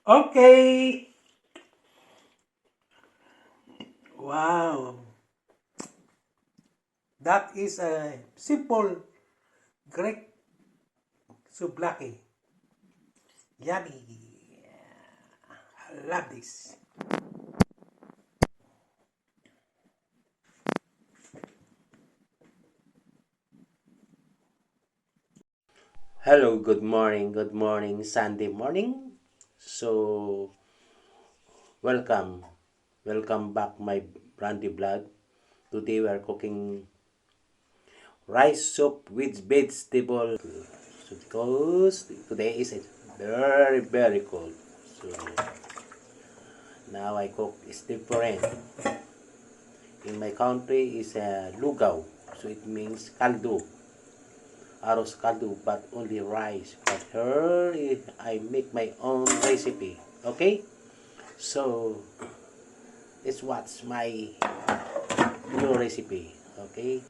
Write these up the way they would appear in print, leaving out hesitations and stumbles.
Okay. Wow. That is a simple Greek souvlaki. Yummy. I love this. Hello, good morning, Sunday morning. So, welcome, welcome back my brandy vlog. Today we are cooking rice soup with vegetable. So, because today is very cold. So, now I cook is different. In my country is lugaw. So, it means kaldo. Arroz kaldo, but only rice. But here, I make my own recipe. Okay? So, it's what's my new recipe. Okay?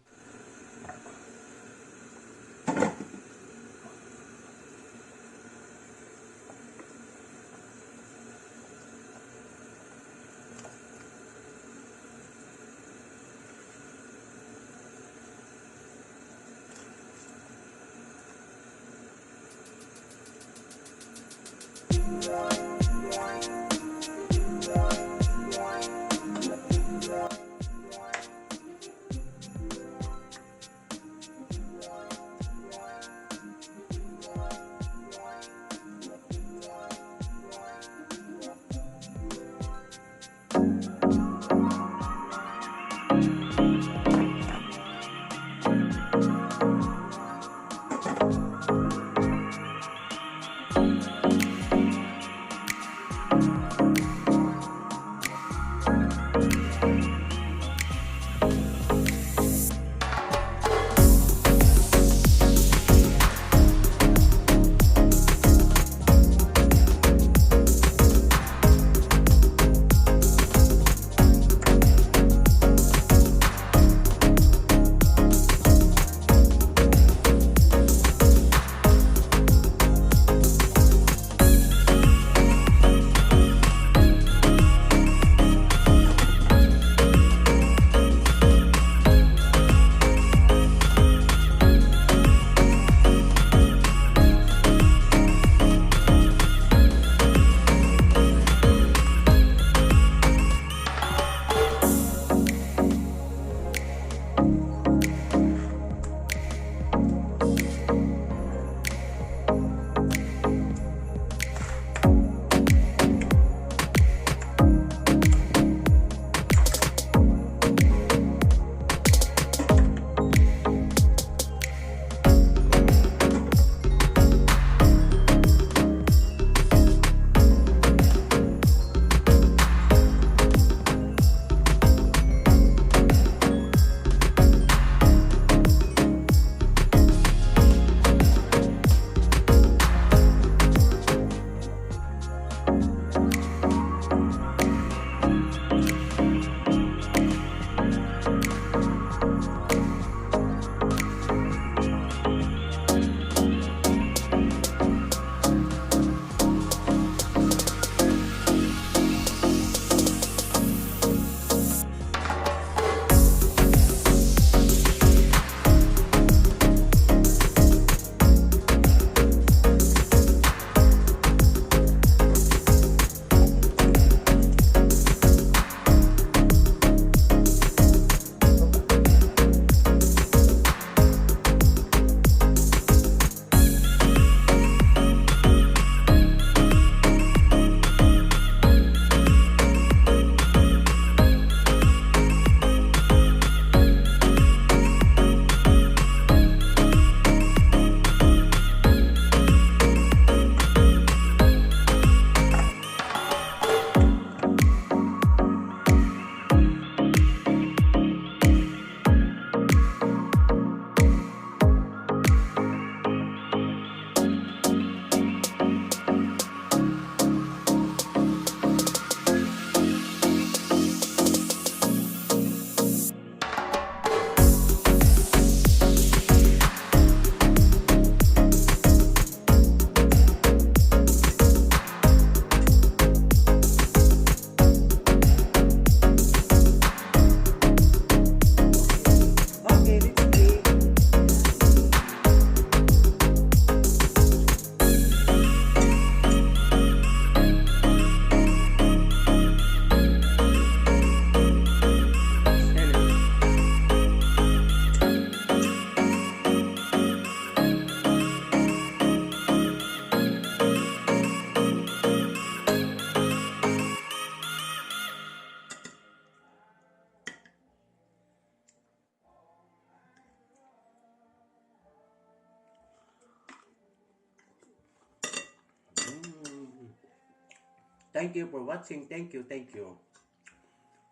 Thank you for watching. Thank you, thank you.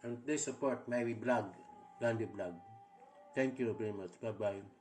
And please support my vlog, Gandhi vlog. Thank you very much. Bye-bye.